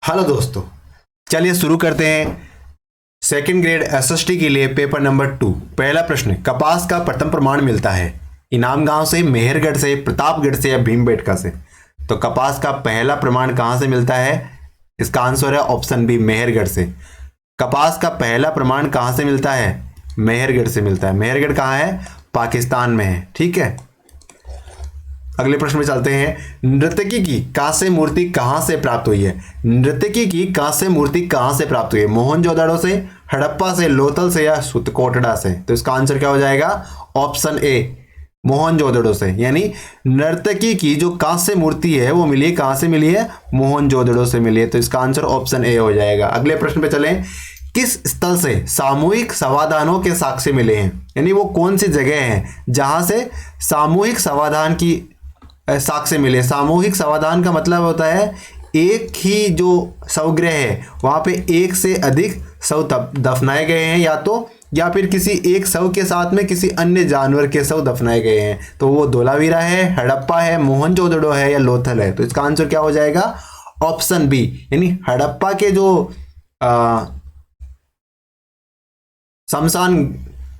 Hello दोस्तों, चलिए शुरू करते हैं सेकंड ग्रेड एसएसटी के लिए पेपर नंबर 2। पहला प्रश्न, कपास का प्रथम प्रमाण मिलता है इनाम गांव से, मेहरगढ़ से, प्रतापगढ़ से या भीमबेटका से। तो कपास का पहला प्रमाण कहां से मिलता है? इसका आंसर है ऑप्शन बी, मेहरगढ़ से। कपास का पहला प्रमाण कहां से मिलता है? मेहरगढ़ से मिलता है। मेहरगढ़ कहां है? पाकिस्तान में है। ठीक है, अगले प्रश्न में चलते हैं। नर्तकी की कांस्य मूर्ति कहां से प्राप्त हुई है? नर्तकी की कांस्य मूर्ति कहां से प्राप्त हुई है? मोहनजोदड़ो से, हड़प्पा से, लोथल से या सुतकोटड़ा से। तो इसका आंसर क्या हो जाएगा? ऑप्शन ए, मोहनजोदड़ो से। यानी नर्तकी की जो कांस्य मूर्ति है वो मिली है, कहां से मिली है? मोहनजोदड़ो से मिली है। तो इसका आंसर ऑप्शन ए हो जाएगा। अगले प्रश्न पे चलें। किस स्थल से सामूहिक समाधानों के साक्ष्य मिले हैं? यानी वो कौन सी जगह है जहां से सामूहिक समाधान की साक्ष्य मिले। सामूहिक समाधान का मतलब होता है एक ही जो शवगृह है वहां पे एक से अधिक शव दफनाए गए हैं, या फिर किसी एक शव के साथ में किसी अन्य जानवर के शव दफनाए गए हैं। तो वो धोलावीरा है, हड़प्पा है, मोहनजोदड़ो है या लोथल है। तो इसका आंसर क्या हो जाएगा? ऑप्शन बी, यानी हड़प्पा के जो शमशान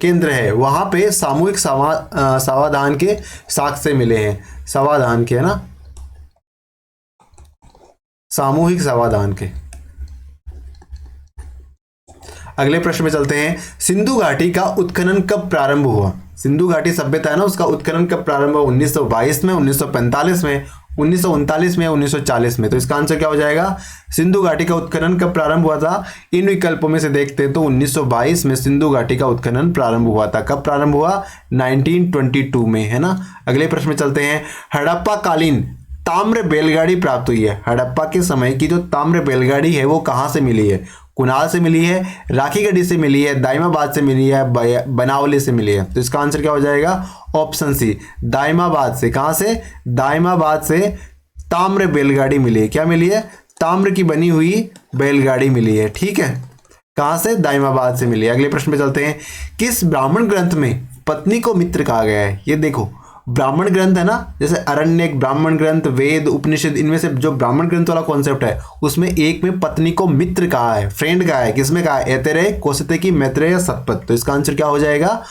केंद्र है वहां पे सामूहिक समाधान के साक्ष्य मिले हैं। समाधान के, है ना, सामूहिक समाधान के। अगले प्रश्न में चलते हैं। सिंधु घाटी का उत्खनन कब प्रारंभ हुआ? सिंधु घाटी सभ्यता है ना, उसका उत्खनन कब प्रारंभ हुआ? 1922 में, 1945 में, 1939 में, 1940 में। तो इसका आंसर क्या हो जाएगा? सिंधु घाटी का उत्खनन कब प्रारंभ हुआ था? इन विकल्पों में से देखते हैं तो 1922 में सिंधु घाटी का उत्खनन प्रारंभ हुआ था। कब प्रारंभ हुआ? 1922 में, है ना। अगले प्रश्न में चलते हैं। हड़प्पा कालीन ताम्र बैलगाड़ी प्राप्त हुई है। हड़प्पा के समय की जो ताम्र बैलगाड़ी है वो कहां से मिली है? कुनाल से मिली है, राखीगढ़ी से मिली है, दाइमाबाद से मिली है, बनावली से मिली है। तो इसका आंसर क्या हो जाएगा? ऑप्शन सी, दाइमाबाद से। कहां से? दाइमाबाद से ताम्र बैलगाड़ी मिली है। क्या मिली है? ताम्र की बनी हुई बैलगाड़ी मिली है। ठीक है, कहां से? दाइमाबाद से मिली है। अगले प्रश्न पे चलते हैं। किस ब्राह्मण ग्रंथ में पत्नी को मित्र कहा गया है? ये देखो, ब्राह्मण ग्रंथ है ना, जैसे अरण्यक, ब्राह्मण ग्रंथ, वेद, उपनिषद, इनमें से जो ब्राह्मण ग्रंथ वाला कॉन्सेप्ट है उसमें एक में पत्नी को मित्र कहा है, फ्रेंड कहा है। किसमें कहा है? ऐतरेय, कौशिकी, मैत्रेय, शतपथ। तो इसका आंसर क्या हो जाएगा?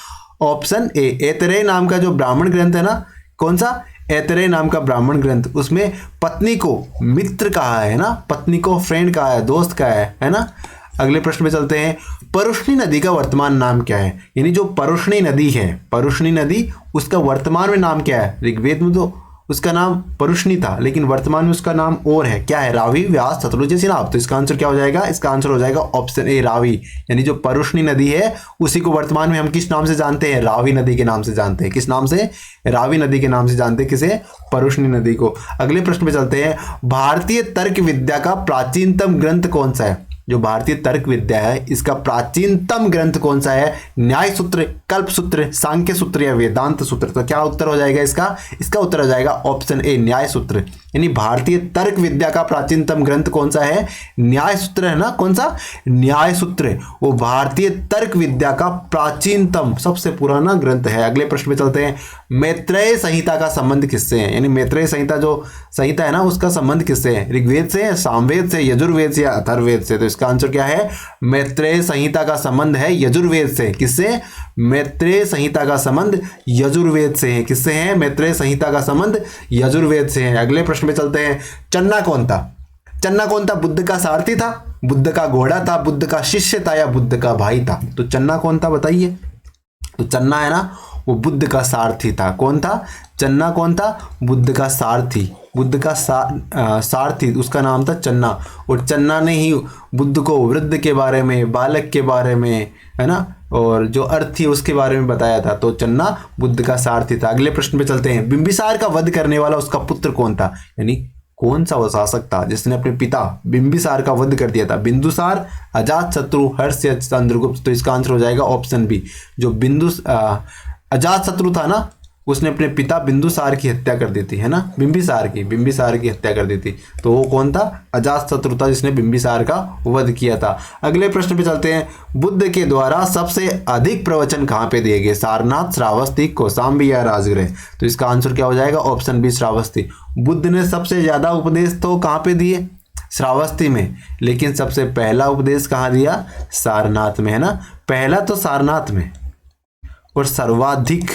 ऑप्शन ए, ऐतरेय नाम का जो ब्राह्मण ग्रंथ है ना, कौन सा? ऐतरेय नाम का ब्राह्मण ग्रंथ, उसमें पत्नी को मित्र कहा है ना, पत्नी को फ्रेंड कहा है, दोस्त कहा है ना। अगले प्रश्न में चलते हैं। परुष्णी नदी का वर्तमान नाम क्या है? यानी जो परुष्णी नदी है, परुष्णी नदी, उसका वर्तमान में नाम क्या है? ऋग्वेद में तो उसका नाम परुष्णी था, लेकिन वर्तमान में उसका नाम और है। क्या है? रावी, व्यास, सतलुज, चिनाब। तो इसका आंसर क्या हो जाएगा? इसका आंसर हो जाएगा ऑप्शन ए, रावी। यानी जो परुष्णी नदी है उसी को वर्तमान में हम किस नाम से जानते हैं? रावी नदी के नाम से जानते हैं। किस नाम से? रावी नदी के नाम से जानते हैं। किसे? परुष्णी नदी को। अगले प्रश्न पे चलते हैं। भारतीय तर्क विद्या का प्राचीनतम ग्रंथ कौन सा है? जो भारतीय तर्क विद्या है इसका प्राचीनतम ग्रंथ कौन सा है? न्याय सूत्र, कल्प सूत्र, सांख्य सूत्र या वेदांत सूत्र। तो क्या उत्तर हो जाएगा इसका? इसका उत्तर हो जाएगा ऑप्शन ए, न्याय सूत्र। यानी भारतीय तर्क विद्या का प्राचीनतम ग्रंथ कौन सा है? न्याय सूत्र, है ना। कौन सा? न्याय सूत्र। वो भारतीय तर्क विद्या का प्राचीनतम, सबसे पुराना ग्रंथ है। अगले प्रश्न में चलते हैं। मैत्रेय संहिता का संबंध किससे है? यानी मैत्रेय संहिता जो संहिता है ना, उसका संबंध किससे है? ऋग्वेद से, सामवेद से, यजुर्वेद से या अथर्ववेद से। तो इसका आंसर क्या है? मैत्रेय संहिता का संबंध है यजुर्वेद से। किससे? मैत्रेय संहिता का संबंध यजुर्वेद से है। किससे है? मैत्रेय संहिता का संबंध यजुर्वेद से है। अगले प्रश्न में चलते हैं। चन्ना कौन था? चन्ना कौन था? बुद्ध का सारथी था, बुद्ध का घोड़ा था, बुद्ध का शिष्य था या बुद्ध का भाई था? तो चन्ना कौन था बताइए? तो चन्ना है ना, वो बुद्ध का सारथी था। कौन था? चन्ना कौन था? बुद्ध का सारथी। बुद्ध का सारथी, उसका नाम था चन्ना। और चन्ना ने ही बुद्ध को वृद्ध के बारे में, बालक के बारे में, है ना, और जो अर्थ थी उसके बारे में बताया था। तो चन्ना बुद्ध का सारथी था। अगले प्रश्न पे चलते हैं। बिंबिसार का वध करने वाला उसका पुत्र कौन था? यानी कौन सा वो शासक था जिसने अपने पिता बिंबिसार का वध कर दिया था? बिंदुसार, अजातशत्रु, हर्ष या चंद्रगुप्त। तो इसका आंसर हो जाएगा ऑप्शन बी, जो अजातशत्रु था ना, उसने अपने पिता बिंदुसार की हत्या कर दी थी, है ना, बिंबिसार की हत्या कर दी थी। तो वो कौन था? अजातशत्रु था, जिसने बिंबिसार का वध किया था। अगले प्रश्न पे चलते हैं। बुद्ध के द्वारा सबसे अधिक प्रवचन कहाँ पे दिए गए? सारनाथ, श्रावस्ती, कौशाम्बी या राजगृह। तो इसका आंसर क्या हो जाएगा? Option B, Shravasti. बुद्ध ने सबसे ज्यादा उपदेश तो कहाँ पे दिए? श्रावस्ती में, लेकिन सबसे पहला उपदेश कहाँ दिया? सारनाथ में, है ना। पहला तो सारनाथ में और सर्वाधिक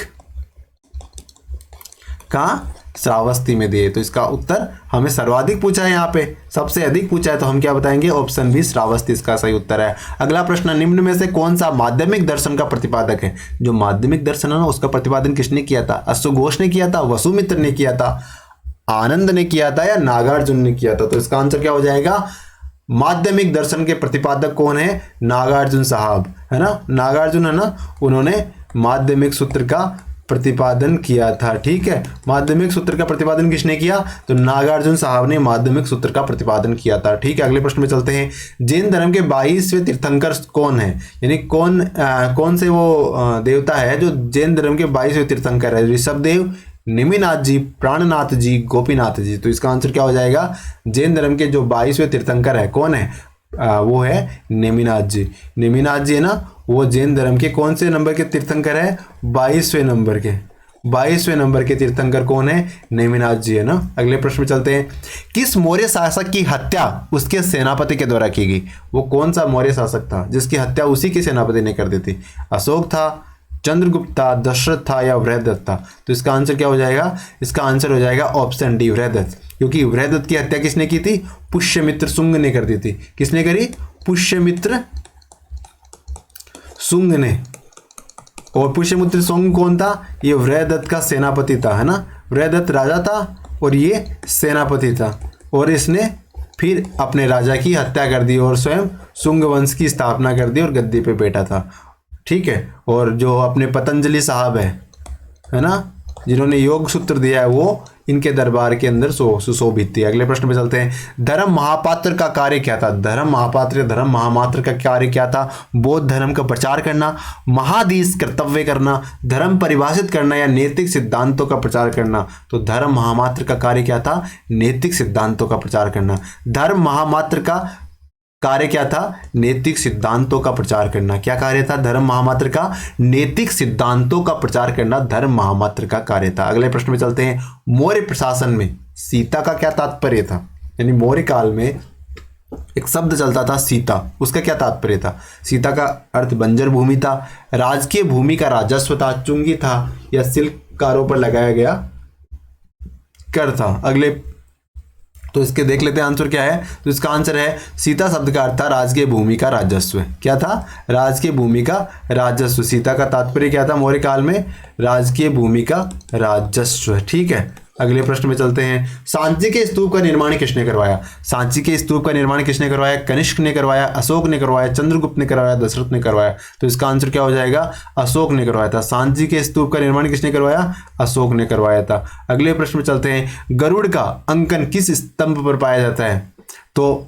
कहाँ? श्रावस्ती में दिए। तो इसका उत्तर हमें सर्वाधिक पूछा है, यहाँ पे सबसे अधिक पूछा है, तो हम क्या बताएंगे? ऑप्शन बी श्रावस्ती इसका सही उत्तर है। अगला प्रश्न, निम्न में से कौन सा माध्यमिक दर्शन का प्रतिपादक है? जो माध्यमिक दर्शन है ना, उसका प्रतिपादन किसने किया था? अश्वघोष ने किया था, वसुमित्र ने किया था, आनंद ने किया था, या नागार्जुन ने किया था? तो इसका आंसर क्या हो जाएगा? माध्यमिक दर्शन के प्रतिपादक कौन है? नागार्जुन साहब, है ना। नागार्जुन, है ना, उन्होंने माध्यमिक सूत्र का प्रतिपादन किया था। ठीक है, माध्यमिक सूत्र का प्रतिपादन किसने किया? तो नागार्जुन साहब ने माध्यमिक सूत्र का प्रतिपादन किया था। ठीक है, अगले प्रश्न में चलते हैं। जैन धर्म के 22वें तीर्थंकर कौन है? यानी कौन से वो देवता है जो जैन धर्म के 22वें तीर्थंकर है? ऋषभदेव, नेमिनाथ जी, प्राणनाथ जी, गोपीनाथ जी। तो इसका आंसर क्या हो जाएगा? जैन धर्म के जो 22वें तीर्थंकर है कौन है? वो है नेमिनाथ जी। नेमिनाथ जी, है ना, वो जैन धर्म के कौन से नंबर के तीर्थंकर है? 22वें नंबर के। 22वें नंबर के तीर्थंकर कौन है? नेमिनाथ जी, है ना। अगले प्रश्न में चलते हैं। किस मौर्य शासक की हत्या उसके सेनापति के द्वारा की गई? वो कौन सा मौर्य शासक था जिसकी हत्या उसी के सेनापति ने कर दी थी? अशोक था, चंद्रगुप्त था, दशरथ था, या वृहदत्त था? तो इसका आंसर क्या हो जाएगा? इसका आंसर हो जाएगा ऑप्शन डी, वृहदत्त। क्योंकि वृहदत्त की हत्या किसने की थी? पुष्यमित्र शुंग ने कर दी थी। किसने करी? पुष्यमित्र शुंग ने। और पुष्यमित्र शुंग कौन था? ये वृहदत्त का सेनापति था, है ना। वृहदत्त राजा था और ये सेनापति था, और इसने फिर अपने राजा की हत्या कर दी और स्वयं शुंग वंश की स्थापना कर दी और गद्दी पे बैठा था। ठीक है, और जो अपने पतंजलि साहब है ना, जिन्होंने योग सूत्र दिया है, वो इनके दरबार के अंदर सुशोभित थी। अगले प्रश्न में चलते हैं। धर्म महापात्र का कार्य क्या था? धर्म महापात्र या धर्म महामात्र का कार्य क्या था? बौद्ध धर्म का प्रचार करना, महाधीश कर्तव्य करना, धर्म परिभाषित करना, या नैतिक सिद्धांतों का प्रचार करना? तो धर्म महामात्र का कार्य क्या था? नैतिक सिद्धांतों का प्रचार करना। धर्म महामात्र का कार्य क्या था? नैतिक सिद्धांतों का प्रचार करना। क्या कार्य था धर्म महामात्र का? नैतिक सिद्धांतों का प्रचार करना धर्म महामात्र का कार्य था। अगले प्रश्न में चलते हैं। मौर्य प्रशासन में सीता का क्या तात्पर्य था? यानी मौर्य काल में एक शब्द चलता था सीता, उसका क्या तात्पर्य था? सीता का अर्थ बंजर भूमि था, राजकीय भूमि का राजस्व था, चुंगी था, या शिल्पकारों पर लगाया गया कर था? अगले तो इसके देख लेते हैं आंसर क्या है। तो इसका आंसर है सीता शब्द का अर्थ था राजकीय भूमि का राजस्व। क्या था? राजकीय भूमि का राजस्व। सीता का तात्पर्य क्या था मौर्य काल में? राजकीय भूमि का राजस्व। ठीक है, अगले प्रश्न में चलते हैं। सांची के स्तूप का निर्माण किसने करवाया? सांची के स्तूप का निर्माण किसने करवाया? कनिष्क ने करवाया, अशोक ने करवाया, चंद्रगुप्त ने करवाया, दशरथ ने करवाया? तो इसका आंसर क्या हो जाएगा? अशोक ने करवाया था। सांची के स्तूप का निर्माण किसने करवाया? अशोक ने करवाया था। अगले प्रश्न में चलते हैं। गरुड़ का अंकन किस स्तंभ पर पाया जाता है? तो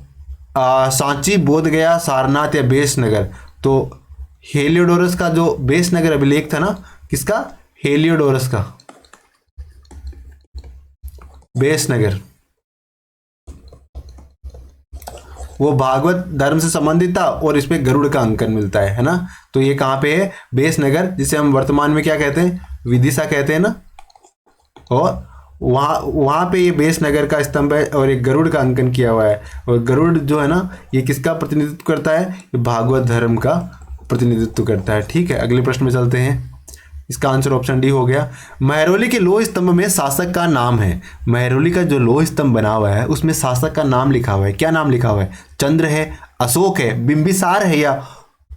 सांची, बोधगया, सारनाथ, या बेसनगर? तो हेलियोडोरस का जो बेसनगर अभिलेख था ना, किसका? हेलियोडोरस का बेसनगर, वो भागवत धर्म से संबंधित था और इसमें गरुड़ का अंकन मिलता है ना। तो ये कहाँ पे है? बेसनगर, जिसे हम वर्तमान में क्या कहते हैं? विदिशा कहते हैं ना। और वहाँ पे ये बेसनगर का स्तंभ है और एक गरुड़ का अंकन किया हुआ है। और गरुड़ जो है ना, ये किसका प्रतिनिधित्व करता है? ये भागवत धर्म का प्रतिनिधित्व करता है। ठीक है, अगले प्रश्न में चलते हैं। इसका आंसर ऑप्शन डी हो गया। महरौली के लोह स्तंभ में शासक का नाम है। महरौली का जो लोह स्तंभ बना हुआ है उसमें शासक का नाम लिखा हुआ है। क्या नाम लिखा हुआ है? चंद्र है, अशोक है, बिंबिसार है, या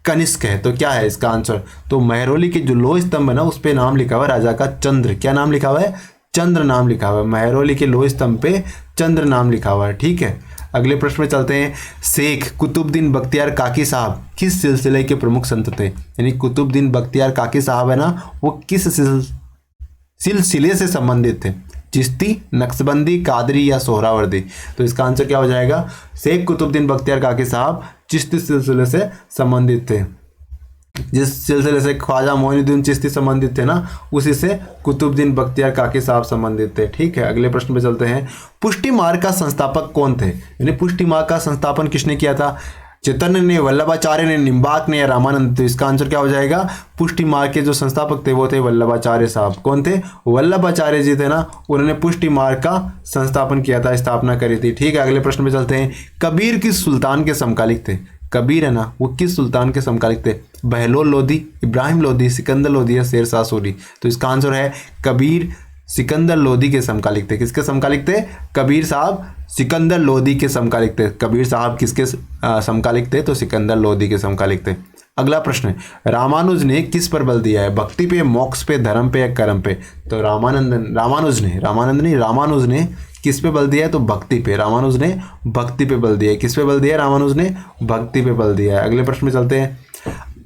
कनिष्क है? तो क्या है इसका आंसर? तो महरौली के जो लोह स्तंभ है ना, उस पे नाम लिखा हुआ है राजा का चंद्र। क्या नाम लिखा हुआ है? चंद्र नाम लिखा हुआ है। महरौली के लोह स्तंभ पे चंद्र नाम लिखा हुआ है। ठीक है, अगले प्रश्न में चलते हैं। शेख कुतुबुद्दीन बख्तियार काकी साहब किस सिलसिले के प्रमुख संत थे? यानी कुतुबुद्दीन बख्तियार काकी साहब है ना, वो किस सिलसिले से संबंधित थे? चिश्ती, नक्शबंदी, कादरी, या सोहरावर्दी? तो इसका आंसर क्या हो जाएगा? शेख कुतुबुद्दीन बख्तियार काकी साहब चिश्ती सिलसिले से संबंधित थे। जिस सिलसिले से ख्वाजा मोइनुद्दीन चिश्ती संबंधित थे ना, उसी से कुतुबुद्दीन बख्तियार काकी साहब संबंधित थे। ठीक है, अगले प्रश्न पे चलते हैं। पुष्टि मार्ग का संस्थापक कौन थे? यानी पुष्टि मार्ग का संस्थापन किसने किया था? चैतन्य ने, वल्लभाचार्य ने, निम्बार्क ने या रामानंद? तो इसका आंसर क्या हो जाएगा? पुष्टि मार्ग के जो संस्थापक थे वो थे वल्लभाचार्य साहब। कौन थे? वल्लभाचार्य जी थे ना, उन्होंने पुष्टि मार्ग का संस्थापन किया था, स्थापना करी थी। ठीक है, अगले प्रश्न पे चलते हैं। कबीर किस सुल्तान के समकालिक थे? कबीर है ना, वो किस सुल्तान के समकालिक थे? बहलोल लोदी, इब्राहिम लोदी, सिकंदर लोदी या शेर शाह सूरी? तो इसका आंसर है कबीर सिकंदर लोदी के समकालिक थे। किसके समकालिक थे? कबीर साहब सिकंदर लोदी के समकालिक थे। कबीर साहब किसके समकालिक थे? तो सिकंदर लोदी के समकालिक थे। अगला प्रश्न है, रामानुज ने किस पर बल दिया है? भक्ति पे, मोक्ष पे, धर्म पे या कर्म पे? तो रामानुज ने किस पे बल दिया है? तो भक्ति पे। रामानुज ने भक्ति पे बल दिया है। किस पे बल दिया है? रामानुज ने भक्ति पे बल दिया है। अगले प्रश्न में चलते हैं।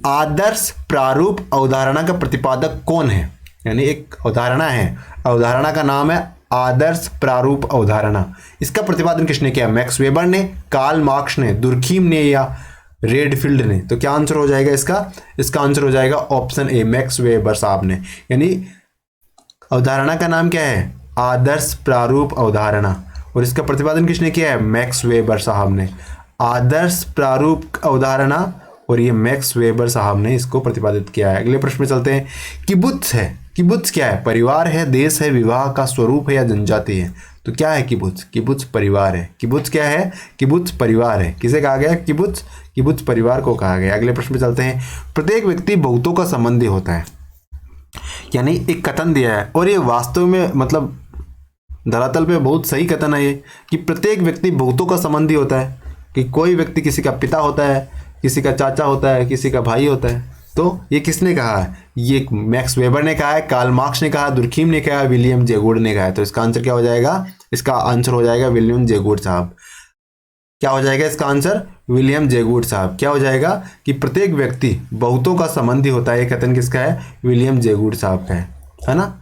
आदर्श प्रारूप अवधारणा का प्रतिपादक कौन है? यानी एक अवधारणा है, अवधारणा का नाम है आदर्श प्रारूप अवधारणा। इसका प्रतिपादन किसने किया? मैक्स वेबर ने, कार्ल मार्क्स ने, दुर्खीम ने या रेडफील्ड ने? तो क्या आंसर हो जाएगा इसका? इसका आंसर हो जाएगा ऑप्शन ए, मैक्स वेबर साहब ने। यानी अवधारणा का नाम क्या है? आदर्श प्रारूप अवधारणा, और इसका प्रतिपादन किसने किया है? मैक्स वेबर साहब ने। आदर्श प्रारूप अवधारणा, और ये मैक्स वेबर साहब ने इसको प्रतिपादित किया है। अगले प्रश्न में चलते हैं। किबुत्स है, किबुत्स क्या है? परिवार है, देश है, विवाह का स्वरूप है या जनजाति है? तो क्या है किबुत्स? किबुत्स परिवार है। किबुत्स क्या है? किबुत्स परिवार है। किसे कहा गया? किबुत्स, किबुत्स परिवार को कहा गया। अगले प्रश्न में चलते हैं। प्रत्येक व्यक्ति बहुतों का संबंधी होता है, यानी एक कथन दिया है, और ये वास्तव में मतलब धरातल पे बहुत सही कथन है ये, कि प्रत्येक व्यक्ति बहुतों का संबंधी होता है। कि कोई व्यक्ति किसी का पिता होता है, किसी का चाचा होता है, किसी का भाई होता है। तो ये किसने कहा है? ये मैक्स वेबर ने कहा है, कार्ल मार्क्स ने कहा, दुर्खीम ने कहा, विलियम जे गूड ने कहा है। तो इसका आंसर क्या हो जाएगा? इसका आंसर हो जाएगा विलियम जे गूड साहब। क्या हो जाएगा इसका आंसर? विलियम जे गूड साहब। क्या हो जाएगा? कि प्रत्येक व्यक्ति बहुतों का संबंधी होता है। ये कथन किसका है? विलियम जे गूड साहब का है ना।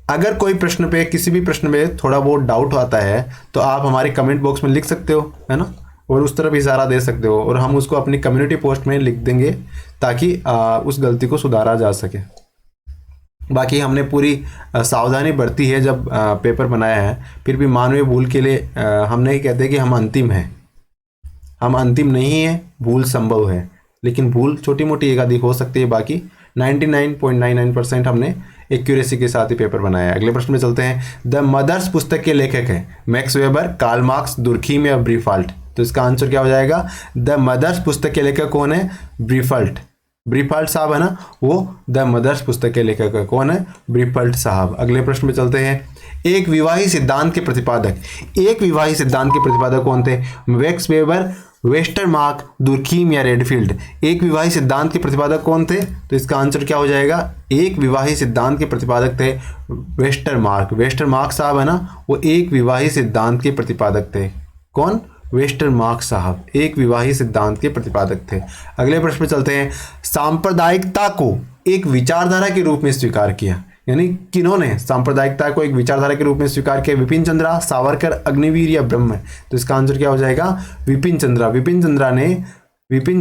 अगर कोई प्रश्न पे, किसी भी प्रश्न में थोड़ा बहुत डाउट आता है तो आप हमारे कमेंट बॉक्स में लिख सकते हो, है ना, और उस तरफ इशारा दे सकते हो, और हम उसको अपनी कम्युनिटी पोस्ट में लिख देंगे ताकि उस गलती को सुधारा जा सके। बाकी हमने पूरी सावधानी बरती है जब पेपर बनाया है, फिर भी मानवीय भूल के लिए हम नहीं कहते कि हम अंतिम हैं। हम अंतिम नहीं है, भूल संभव है, लेकिन भूल छोटी मोटी एक आधी हो सकती है। बाकी 99.99% हमने एक्यूरेसी के साथ ही पेपर बनाया है। अगले प्रश्न में चलते हैं। द मदर्स पुस्तक के लेखक हैं Max Weber, Karl Marx, Durkheim या ब्रीफाल्ट? तो इसका आंसर क्या हो जाएगा? द मदर्स पुस्तक के लेखक कौन है? ब्रीफाल्ट। ब्रीफाल्ट साहब है ना, वो द मदर्स पुस्तक के लेखक कौन है? ब्रीफाल्ट साहब। अगले प्रश्न में चलते हैं। एक विवाही सिद्धांत के प्रतिपादक, एक विवाही सिद्धांत के प्रतिपादक कौन थे? मैक्स वेबर, वेस्टरमार्क, दुर्खीम या रेडफील्ड? एक विवाही सिद्धांत के प्रतिपादक कौन थे? तो इसका आंसर क्या हो जाएगा? एक विवाही सिद्धांत के प्रतिपादक थे वेस्टरमार्क। वेस्टरमार्क साहब है ना, वो एक विवाही सिद्धांत के प्रतिपादक थे। कौन? वेस्टरमार्क साहब एक विवाही सिद्धांत के प्रतिपादक थे। अगले प्रश्न में चलते हैं। सांप्रदायिकता को एक विचारधारा के रूप में स्वीकार किया, यानी किन्होंने सांप्रदायिकता को एक विचारधारा के रूप में स्वीकार किया? विपिन चंद्रा, सावरकर, अग्निवीर या ब्रह्म? तो इसका आंसर क्या हो जाएगा? विपिन चंद्रा। विपिन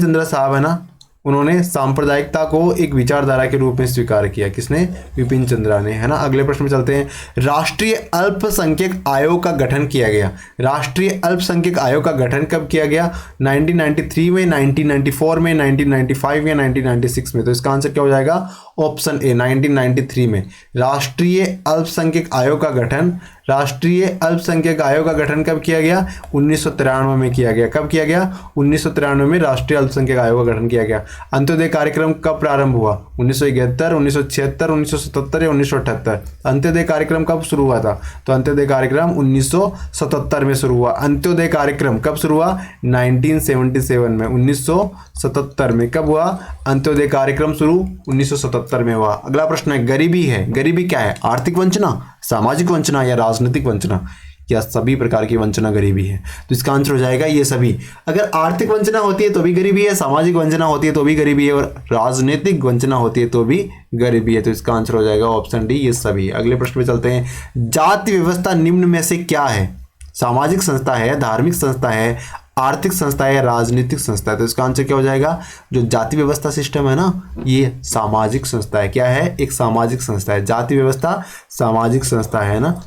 चंद्रा साहब है ना, उन्होंने सांप्रदायिकता को एक विचारधारा के रूप में स्वीकार किया। किसने? विपिन चंद्रा ने, है ना। अगले प्रश्न में चलते हैं। राष्ट्रीय अल्पसंख्यक आयोग का गठन किया गया। राष्ट्रीय अल्पसंख्यक आयोग का गठन कब किया गया? 1993 में, 1994 में, 1995 या 1996 में? तो इसका आंसर क्या हो जाएगा? ऑप्शन ए, 1993 में। राष्ट्रीय अल्पसंख्यक आयोग का गठन, राष्ट्रीय अल्पसंख्यक आयोग का गठन कब किया गया? 1993 में किया गया। कब किया गया? 1993 में राष्ट्रीय अल्पसंख्यक आयोग का गठन किया गया। अंत्योदय कार्यक्रम कब प्रारंभ हुआ? 1971, 1976, 1977 या 1978? अंत्योदय कार्यक्रम कब शुरू हुआ था? तो अंत्योदय कार्यक्रम 1977 में शुरू हुआ। अंत्योदय कार्यक्रम कब शुरू हुआ? 1977 में। 1977 में कब हुआ अंत्योदय कार्यक्रम शुरू? 1977 में हुआ। अगला प्रश्न है। गरीबी है, गरीबी क्या है? आर्थिक वंचना, सामाजिक वंचना या राजनीतिक वंचना? या सभी प्रकार की वंचना गरीबी है? तो इसका आंसर हो जाएगा ये सभी। अगर आर्थिक वंचना होती है तो भी गरीबी है, सामाजिक वंचना होती है तो भी गरीबी है, और राजनीतिक वंचना होती है तो भी गरीबी है। तो इसका आंसर हो जाएगा ऑप्शन डी, ये सभी। अगले प्रश्न पे चलते हैं। जाति व्यवस्था निम्न में से क्या है? सामाजिक संस्था है, धार्मिक संस्था है, आर्थिक संस्था है, राजनीतिक संस्था है? तो इसका आंसर क्या हो जाएगा? जो जाति व्यवस्था सिस्टम है ना, ये सामाजिक संस्था है। क्या है? एक सामाजिक संस्था है। जाति व्यवस्था सामाजिक संस्था है ना।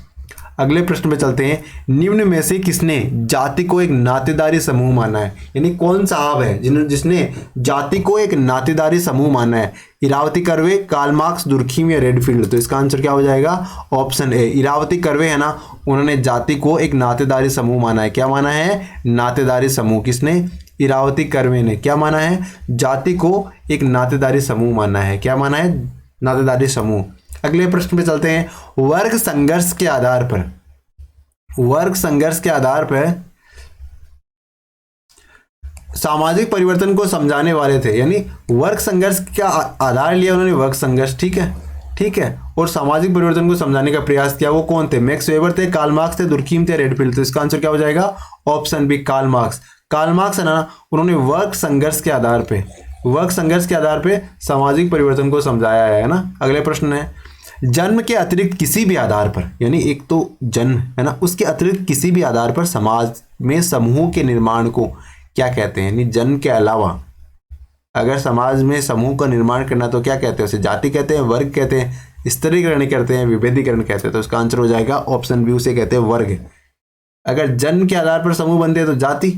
अगले प्रश्न पे चलते हैं। निम्न में से किसने जाति को एक नातेदारी समूह माना है? यानी कौन साहब है जिसने जाति को एक नातेदारी समूह माना है? Irawati Karve, Karl Marx, Durkheim या रेडफील्ड? तो इसका आंसर क्या हो जाएगा? ऑप्शन ए, इरावती कर्वे है ना, उन्होंने जाति को एक नातेदारी समूह माना है। क्या माना है? नातेदारी समूह। किसने? इरावती कर्वे ने क्या माना है? जाति को एक नातेदारी समूह माना है। क्या माना है? नातेदारी समूह। अगले प्रश्न पे चलते हैं। वर्ग संघर्ष के आधार पर, वर्ग संघर्ष के आधार पर सामाजिक परिवर्तन को समझाने वाले थे। यानी वर्ग संघर्ष का आधार लिया उन्होंने, वर्ग संघर्ष, ठीक है, ठीक है, और सामाजिक परिवर्तन को समझाने का प्रयास किया। वो कौन थे? मैक्स वेबर थे, कार्ल मार्क्स थे, दुर्खीम थे, रेडफील्ड? तो इसका आंसर क्या हो जाएगा? Option B, Karl Marx. Karl Marx है ना, उन्होंने वर्ग संघर्ष के आधार पे, वर्ग संघर्ष के आधार पे सामाजिक परिवर्तन को समझाया है ना। अगले प्रश्न है। जन्म के अतिरिक्त किसी भी आधार पर, यानी एक तो जन्म है ना, उसके अतिरिक्त किसी भी आधार पर समाज में समूह के निर्माण को क्या कहते हैं? यानी जन्म के अलावा अगर समाज में समूह का निर्माण करना तो क्या कहते हैं? उसे जाति कहते हैं, वर्ग कहते हैं, स्तरीकरण कहते हैं, विभेदीकरण कहते हैं? तो इसका आंसर हो जाएगा ऑप्शन बी, उसे कहते हैं वर्ग। अगर जन्म के आधार पर समूह बनते हैं तो जाति,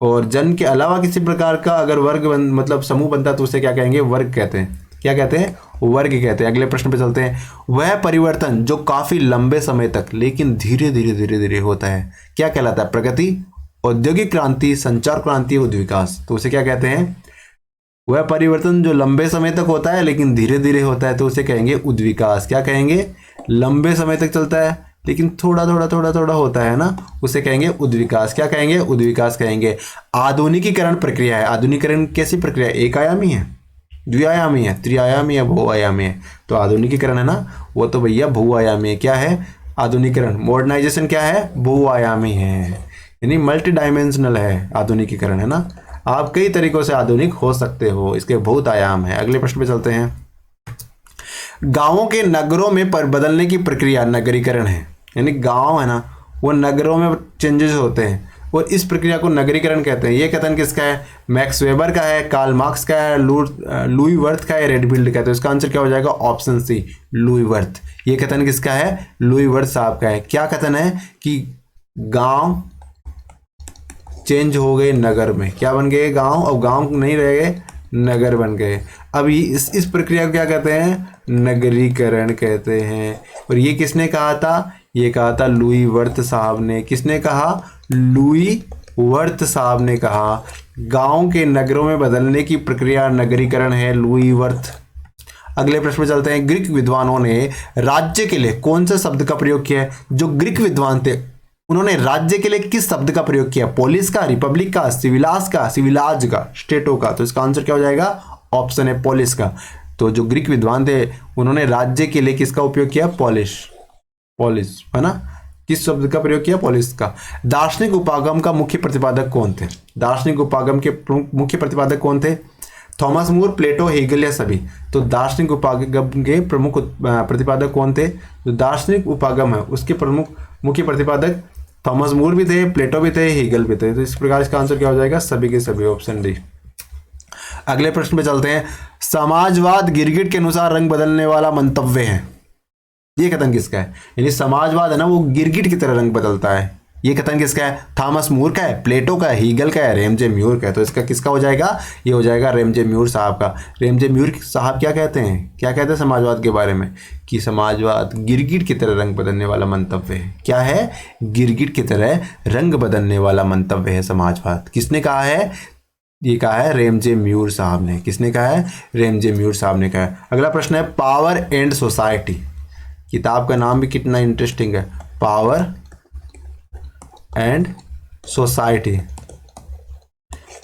और जन्म के अलावा किसी प्रकार का अगर वर्ग मतलब समूह बनता है तो उसे क्या कहेंगे? वर्ग कहते हैं। क्या कहते हैं? वर्ग कहते हैं। अगले प्रश्न पे चलते हैं। वह परिवर्तन जो काफी लंबे समय तक लेकिन धीरे धीरे होता है क्या कहलाता है? प्रगति, औद्योगिक क्रांति, संचार क्रांति, उद्विकास? तो उसे क्या कहते हैं? वह परिवर्तन जो लंबे समय तक होता है लेकिन धीरे धीरे होता है तो उसे कहेंगे उद्विकास। क्या कहेंगे? लंबे समय तक चलता है लेकिन थोड़ा थोड़ा होता है ना, उसे कहेंगे उद्विकास। क्या कहेंगे? उद्विकास कहेंगे। आधुनिकीकरण प्रक्रिया है। आधुनिकीकरण कैसी प्रक्रिया है? एक आयामी है, द्विआयामी है, त्रिआयामी है, बहुआयामी है? तो आधुनिकीकरण है ना, वो तो भैया बहुआयामी है। क्या है? आधुनिकीकरण, मॉडर्नाइजेशन क्या है? बहुआयामी है, यानी मल्टी डायमेंशनल है आधुनिकीकरण, है ना। आप कई तरीकों से आधुनिक हो सकते हो, इसके बहुत आयाम है। अगले प्रश्न पे चलते हैं। गांवों के नगरों में बदलने की प्रक्रिया नगरीकरण है। यानी गांव है ना, वो नगरों में चेंजेस होते हैं और इस प्रक्रिया को नगरीकरण कहते हैं। ये कथन किसका है? मैक्स वेबर का है, कार्ल मार्क्स का है, लुई वर्थ का है, रेडफील्ड का है? तो इसका आंसर क्या हो जाएगा? Option C, Louis Wirth. ये कथन किसका है? लुई वर्थ साहब का है। क्या कथन है? कि गांव चेंज हो गए नगर में। क्या बन गए? गांव। अब गांव नहीं रह गए, नगर बन गए। अब इस प्रक्रिया को क्या कहते हैं? नगरीकरण कहते हैं। और ये किसने कहा था? ये कहा था लुई वर्थ साहब ने। किसने कहा? लुई वर्थ साहब ने कहा गांव के नगरों में बदलने की प्रक्रिया नगरीकरण है, लुई वर्थ। अगले प्रश्न में चलते हैं। ग्रीक विद्वानों ने राज्य के लिए कौन सा शब्द का प्रयोग किया है? जो ग्रीक विद्वान थे उन्होंने राज्य के लिए किस शब्द का प्रयोग किया? पोलिस का, रिपब्लिक का, सिविलास का, सिविलाज का, स्टेटों का? तो इसका आंसर क्या हो जाएगा? ऑप्शन है पोलिस का। तो जो ग्रीक विद्वान थे उन्होंने राज्य के लिए किसका उपयोग किया? पोलिस, है ना। किस शब्द का प्रयोग किया? पोलिस का। दार्शनिक उपागम का मुख्य प्रतिपादक कौन थे? दार्शनिक उपागम के मुख्य प्रतिपादक कौन थे? थॉमस मूर, प्लेटो, हेगल या सभी? तो दार्शनिक उपागम के प्रमुख प्रतिपादक कौन थे? जो दार्शनिक उपागम है उसके प्रमुख मुख्य प्रतिपादक थॉमस मूर भी थे, प्लेटो भी थे, हेगल भी थे। तो इस प्रकार इसका आंसर क्या हो जाएगा? सभी के सभी, ऑप्शन डी। अगले प्रश्न पे चलते हैं। समाजवाद गिरगिट के अनुसार रंग बदलने वाला मंतव्य है। ये कथन किसका है? यानी समाजवाद है ना, वो गिरगिट की तरह रंग बदलता है। ये कथन किसका है? थॉमस मूर का है, प्लेटो का है, हीगल का है, रेमजे म्यूर का है? तो इसका किसका हो जाएगा? ये हो जाएगा रेमजे म्यूर साहब का। रेमजे म्यूर साहब क्या कहते हैं? क्या कहते हैं समाजवाद के बारे में? कि समाजवाद गिरगिट की तरह रंग बदलने वाला मंतव्य है। क्या है? गिरगिट की तरह रंग बदलने वाला मंतव्य है समाजवाद। किसने कहा है? ये कहा है रेमजे म्यूर साहब ने। किसने कहा है? रेमजे म्यूर साहब ने कहा है। अगला प्रश्न है। Power and society. किताब का नाम भी कितना इंटरेस्टिंग है, पावर एंड सोसाइटी।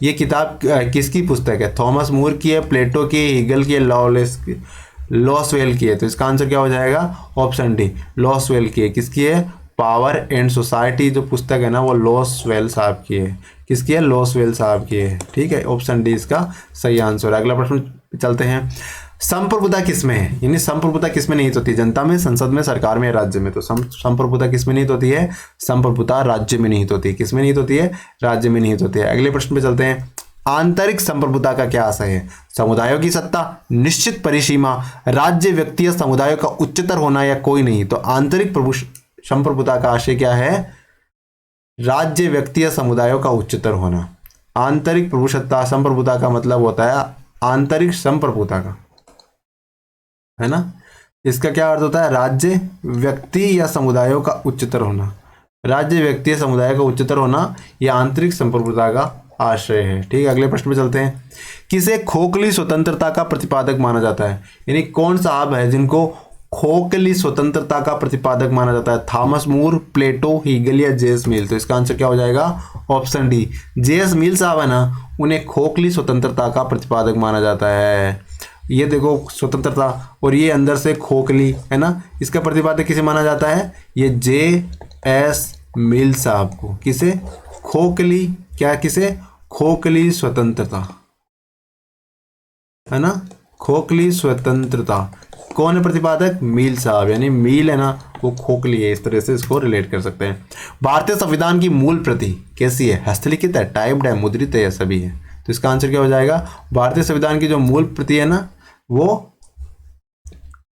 ये किताब किसकी पुस्तक है? थॉमस मूर की है, प्लेटो की, हीगल की, लॉसवेल की है? तो इसका आंसर क्या हो जाएगा? ऑप्शन डी, लॉसवेल की है। किसकी है? पावर एंड सोसाइटी जो पुस्तक है ना, वो लॉसवेल साहब की है। किसकी है? लॉसवेल साहब की है। ठीक है, ऑप्शन डी इसका सही आंसर है। अगला प्रश्न चलते हैं। संप्रभुता किसमें है? यानी संप्रभुता किसमें निहित होती है? जनता में, संसद में, सरकार में या राज्य में? तो संप्रभुता किसमें निहित होती है? संप्रभुता राज्य में निहित होती है। किसमें निहित होती है? राज्य में निहित होती है। अगले प्रश्न पे चलते हैं। आंतरिक संप्रभुता का क्या आशय है? समुदायों की सत्ता, निश्चित परिसीमा, राज्य, व्यक्ति या समुदायों का उच्चतर होना या कोई नहीं? तो आंतरिक संप्रभुता का आशय क्या है? राज्य, व्यक्ति या समुदायों का उच्चतर होना। आंतरिक प्रभुसत्ता संप्रभुता का मतलब होता है आंतरिक संप्रभुता का, है ना। इसका क्या अर्थ होता है? राज्य, व्यक्ति या समुदायों का उच्चतर होना। राज्य, व्यक्ति या समुदाय का उच्चतर होना यह आंतरिक संप्रभुता का आशय है। ठीक है, अगले प्रश्न पे चलते हैं। किसे खोखली स्वतंत्रता का प्रतिपादक माना जाता है? यानी कौन साहब है जिनको खोखली स्वतंत्रता का प्रतिपादक माना जाता है? थॉमस मोर, प्लेटो, हीगल या जेएस मिल? तो इसका आंसर क्या हो जाएगा? ऑप्शन डी, जेएस मिल साहब है ना, उन्हें खोखली स्वतंत्रता का प्रतिपादक माना जाता है। ये देखो स्वतंत्रता और ये अंदर से खोखली, है ना, इसका प्रतिपादक किसे माना जाता है? ये जेएस मिल साहब को। किसे? खोखली, क्या किसे? खोखली स्वतंत्रता, है ना, खोखली स्वतंत्रता। कौन है प्रतिपादक? मील साहब, यानी मील है ना वो खोखली है। इस तरह से इसको रिलेट कर सकते हैं। भारतीय संविधान की मूल प्रति कैसी है? हस्तलिखित है, टाइप्ड है, मुद्रित है या सभी है? तो इसका आंसर क्या हो जाएगा? भारतीय संविधान की जो मूल प्रति है ना वो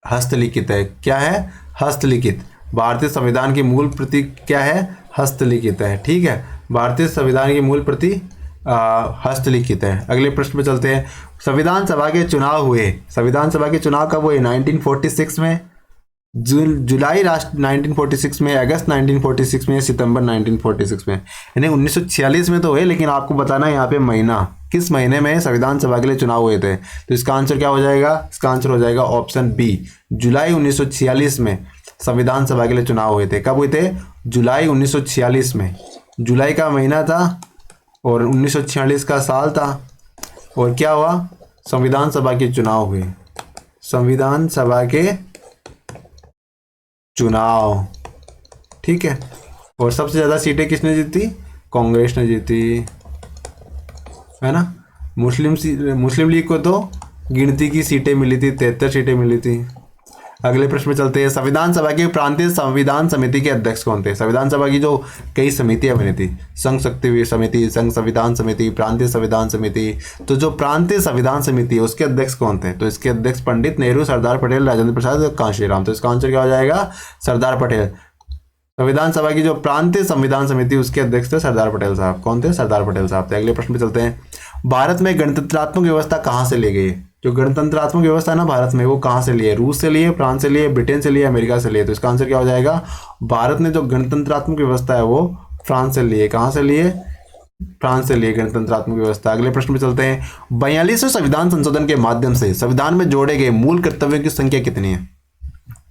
हस्तलिखित है। क्या है? हस्तलिखित। भारतीय संविधान की मूल प्रति क्या है? हस्तलिखित है। ठीक है, भारतीय संविधान की मूल प्रति हस्तलिखित है। अगले प्रश्न पे चलते हैं। संविधान सभा के चुनाव हुए, संविधान सभा के चुनाव कब हुए? 1946 में, जुलाई 1946 में, अगस्त 1946 में, सितंबर 1946 में। यानी 1946 में तो हुए, लेकिन आपको बताना है यहाँ पे महीना, किस महीने में संविधान सभा के लिए चुनाव हुए थे। तो इसका आंसर क्या हो जाएगा? इसका आंसर हो जाएगा ऑप्शन बी, जुलाई 1946 में संविधान सभा के लिए चुनाव हुए थे। कब हुए थे? जुलाई 1946 में। जुलाई का महीना था और 1946 का साल था। और क्या हुआ? संविधान सभा के चुनाव हुए, संविधान सभा के चुनाव। ठीक है, और सबसे ज्यादा सीटें किसने जीती? कांग्रेस ने जीती, है ना। मुस्लिम लीग को तो गिनती की सीटें मिली थी, 73 सीटें मिली थी। अगले प्रश्न में चलते हैं। संविधान सभा की प्रांतीय संविधान समिति के अध्यक्ष कौन थे? संविधान सभा की जो कई समितियां बनी थी, संघ शक्ति समिति, संघ संविधान समिति, प्रांतीय संविधान समिति। तो जो प्रांतीय संविधान समिति है उसके अध्यक्ष कौन थे? तो इसके अध्यक्ष पंडित नेहरू, सरदार पटेल, राजेंद्र प्रसाद, कांशीराम। तो इसका आंसर क्या हो जाएगा? सरदार पटेल। संविधान सभा की जो प्रांतीय संविधान समिति उसके अध्यक्ष थे सरदार पटेल साहब। कौन थे? सरदार पटेल साहब थे। अगले प्रश्न पे चलते हैं। भारत में गणतंत्रात्मक व्यवस्था कहाँ से ली गई? जो गणतंत्रात्मक व्यवस्था है ना भारत में, वो कहाँ से लिए? रूस से लिए, फ्रांस से लिए, ब्रिटेन से लिए, अमेरिका से लिए? तो इसका आंसर क्या हो जाएगा? भारत ने जो गणतंत्रात्मक व्यवस्था है वो फ्रांस से लिए। कहाँ से लिए? फ्रांस से लिए गणतंत्रात्मक व्यवस्था। अगले प्रश्न पे चलते हैं। 42वें संविधान संशोधन के माध्यम से संविधान में जोड़े गए मूल कर्तव्यों की संख्या कितनी है?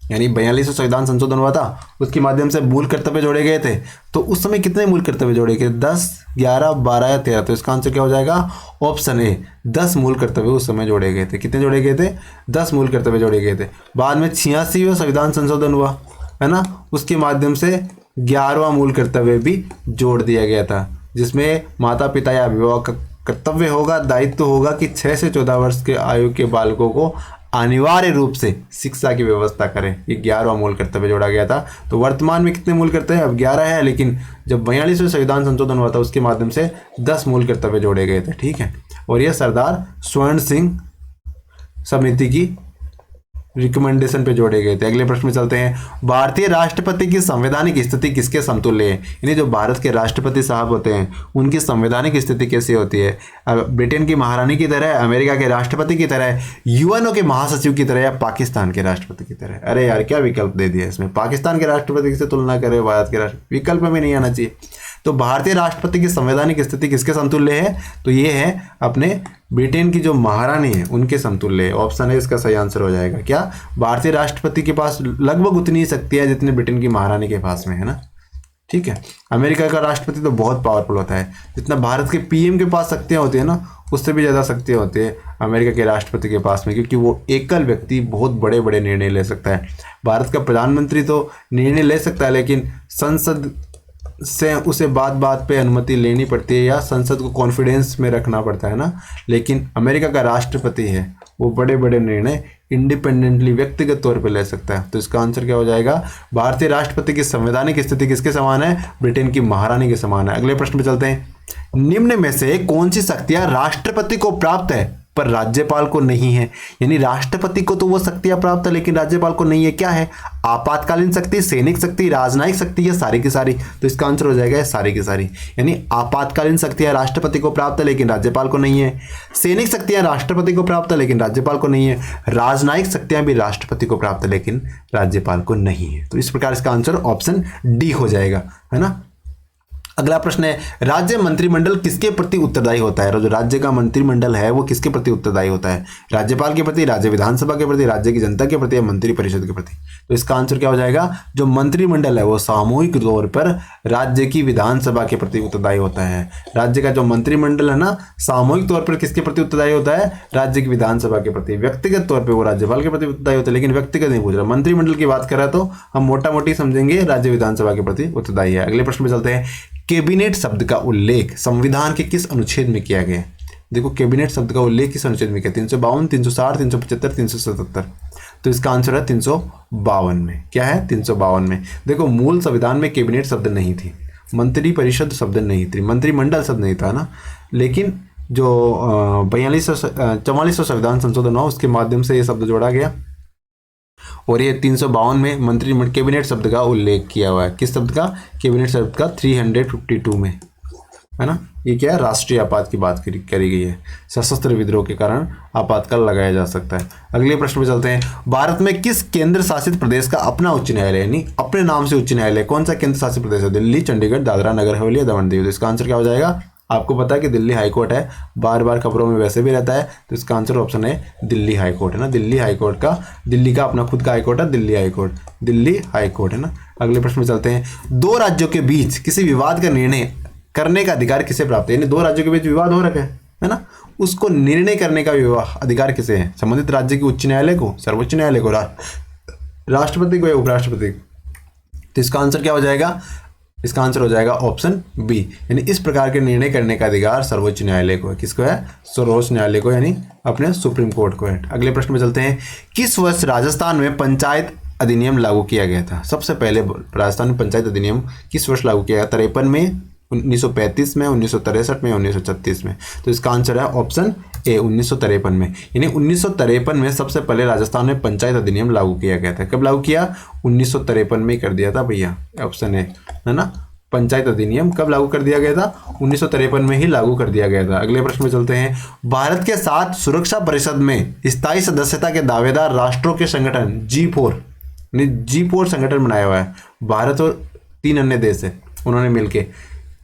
यानी 42वें संविधान संशोधन हुआ था, उसके माध्यम से मूल कर्तव्य जोड़े गए थे। तो उस समय कितने मूल कर्तव्य जोड़े गए? 10, 11, 12 या 13? तो इसका आंसर क्या हो जाएगा? ऑप्शन ए, 10 मूल कर्तव्य उस समय जोड़े गए थे। कितने जोड़े गए थे? 10 मूल कर्तव्य जोड़े गए थे। बाद में 86वां संविधान संशोधन हुआ, है ना, उसके माध्यम से 11वां मूल कर्तव्य भी जोड़ दिया गया था, जिसमें माता पिता या अभिभावक का कर्तव्य होगा, दायित्व होगा कि 6 से 14 वर्ष के आयु के बालकों को अनिवार्य रूप से शिक्षा की व्यवस्था करें। ये 11वां मूल कर्तव्य जोड़ा गया था। तो वर्तमान में कितने मूल कर्तव्य? अब 11 है, लेकिन जब 42वें संविधान संशोधन हुआ था उसके माध्यम से 10 मूल कर्तव्य जोड़े गए थे। ठीक है, और ये सरदार स्वर्ण सिंह समिति की रिकमेंडेशन पे जोड़े गए थे। अगले प्रश्न में चलते हैं। भारतीय राष्ट्रपति की संवैधानिक स्थिति किसके समतुल्य है? यानी जो भारत के राष्ट्रपति साहब होते हैं उनकी संवैधानिक स्थिति कैसी होती है? ब्रिटेन की महारानी की तरह, अमेरिका के राष्ट्रपति की तरह, यूएनओ के महासचिव की तरह, या पाकिस्तान के राष्ट्रपति की तरह? अरे यार क्या विकल्प दे दिया इसमें, पाकिस्तान के राष्ट्रपति से तुलना करे भारत के राष्ट्रपति, विकल्प में नहीं आना चाहिए। तो भारतीय राष्ट्रपति की संवैधानिक स्थिति किसके समतुल्य है? तो ये है अपने ब्रिटेन की जो महारानी है उनके समतुल्य है। ऑप्शन है इसका सही आंसर हो जाएगा। क्या? भारतीय राष्ट्रपति के पास लगभग उतनी शक्ति है जितने ब्रिटेन की महारानी के पास में है ना। ठीक है, अमेरिका का राष्ट्रपति तो बहुत पावरफुल होता है, जितना भारत के पीएम के पास शक्तियां होती है ना उससे भी ज़्यादा शक्तियां होती है अमेरिका के राष्ट्रपति के पास में, क्योंकि वो एकल व्यक्ति बहुत बड़े बड़े निर्णय ले सकता है। भारत का प्रधानमंत्री तो निर्णय ले सकता है, लेकिन संसद से उसे बात पे अनुमति लेनी पड़ती है या संसद को कॉन्फिडेंस में रखना पड़ता है ना। लेकिन अमेरिका का राष्ट्रपति है वो बड़े बड़े निर्णय इंडिपेंडेंटली व्यक्तिगत तौर पर ले सकता है। तो इसका आंसर क्या हो जाएगा? भारतीय राष्ट्रपति की संवैधानिक स्थिति किसके समान है? ब्रिटेन की महारानी के समान है। अगले प्रश्न पे चलते हैं। निम्न में से कौन सी शक्तियां राष्ट्रपति को प्राप्त है? पर राज्यपाल को नहीं है। यानी राष्ट्रपति को तो वो शक्तियां प्राप्त है लेकिन राज्यपाल को नहीं है। क्या है? आपातकालीन शक्ति, सैनिक शक्ति, राजनयिक शक्ति, या सारी की सारी। तो इसका आंसर हो जाएगा सारी की सारी। यानी आपातकालीन शक्तियां राष्ट्रपति को प्राप्त है लेकिन राज्यपाल को नहीं है, सैनिक शक्तियां राष्ट्रपति को प्राप्त है लेकिन राज्यपाल को नहीं है, राजनयिक शक्तियां भी राष्ट्रपति को प्राप्त है लेकिन राज्यपाल को नहीं है। तो इस प्रकार इसका आंसर ऑप्शन डी हो जाएगा, है ना। अगला प्रश्न है, राज्य मंत्रिमंडल किसके प्रति उत्तरदायी होता है? जो राज्य का मंत्रिमंडल है वो किसके प्रति उत्तरदायी होता है? राज्यपाल के प्रति, राज्य विधानसभा के प्रति, राज्य की जनता के प्रति, या मंत्री परिषद के प्रति? तो इसका आंसर क्या हो जाएगा? जो मंत्रिमंडल है वो सामूहिक तौर पर राज्य की विधानसभा के प्रति उत्तरदायी होता है। राज्य का जो मंत्रिमंडल है ना, सामूहिक तौर पर किसके प्रति उत्तरदायी होता है? राज्य की विधानसभा के प्रति। व्यक्तिगत तौर पर वो राज्यपाल के प्रति उत्तरदायी होता है, लेकिन व्यक्तिगत नहीं पूछ रहा, मंत्रिमंडल की बात कर रहा तो हम मोटा मोटी समझेंगे राज्य विधानसभा के प्रति उत्तरदायी है। अगले प्रश्न में चलते हैं, कैबिनेट शब्द का उल्लेख संविधान के किस अनुच्छेद में किया गया? देखो, कैबिनेट शब्द का उल्लेख किस अनुच्छेद में किया? 352, 360, 375, 377। तो इसका आंसर है 352 में। क्या है? 352 में। देखो, मूल संविधान में कैबिनेट शब्द नहीं थी, मंत्री परिषद शब्द नहीं थी, मंत्रिमंडल शब्द नहीं था ना, लेकिन जो 44वां संविधान संशोधन हुआ उसके माध्यम से ये शब्द जोड़ा गया और ये 352 में मंत्री कैबिनेट शब्द का उल्लेख किया हुआ है। किस शब्द का? कैबिनेट शब्द का 352 में, है ना। ये क्या है? राष्ट्रीय आपात की बात करी गई है, सशस्त्र विद्रोह के कारण आपातकाल लगाया जा सकता है। अगले प्रश्न में चलते हैं, भारत में किस केंद्र शासित प्रदेश का अपना उच्च न्यायालय, यानी अपने नाम से उच्च न्यायालय? कौन सा केंद्र शासित प्रदेश है? दिल्ली, चंडीगढ़, दादरा नगर हवेली या दमन दीव? तो इसका आंसर क्या हो जाएगा? आपको पता है कि दिल्ली हाईकोर्ट है, बार बार खबरों में वैसे भी रहता है, तो इसका आंसर ऑप्शन है दिल्ली हाईकोर्ट, है ना। दिल्ली हाईकोर्ट का, दिल्ली का अपना खुद का हाईकोर्ट है, दिल्ली हाईकोर्ट, दिल्ली हाईकोर्ट, है ना। अगले प्रश्न में चलते हैं, दो राज्यों के बीच किसी विवाद का निर्णय करने का अधिकार किसे प्राप्त है? यानी दो राज्यों के बीच विवाद हो रखा है ना, उसको निर्णय करने का अधिकार किसे है? संबंधित राज्य के उच्च न्यायालय को, सर्वोच्च न्यायालय को, राष्ट्रपति को या उपराष्ट्रपति को? तो इसका आंसर क्या हो जाएगा? इसका आंसर हो जाएगा ऑप्शन बी, यानी इस प्रकार के निर्णय करने का अधिकार सर्वोच्च न्यायालय को है। किसको है? सर्वोच्च न्यायालय को, यानी अपने सुप्रीम कोर्ट को है। अगले प्रश्न में चलते हैं, किस वर्ष राजस्थान में पंचायत अधिनियम लागू किया गया था? सबसे पहले राजस्थान में पंचायत अधिनियम किस वर्ष लागू किया गया? 53 में, 1935 में, 1963 में, 1936 में? तो इसका आंसर है ऑप्शन ए, 1953 में। यानी 1953 में सबसे पहले राजस्थान में पंचायत अधिनियम लागू किया गया था। कब लागू किया? 1953 में कर दिया था भैया, ऑप्शन ए, है ना। पंचायत अधिनियम कब लागू कर दिया गया था? 1953 में ही लागू कर दिया गया था। अगले प्रश्न में चलते हैं, भारत के साथ सुरक्षा परिषद में स्थायी सदस्यता के दावेदार राष्ट्रों के संगठन G4, यानी G4 संगठन बनाया हुआ है, भारत और 3 अन्य देश है उन्होंने मिलके।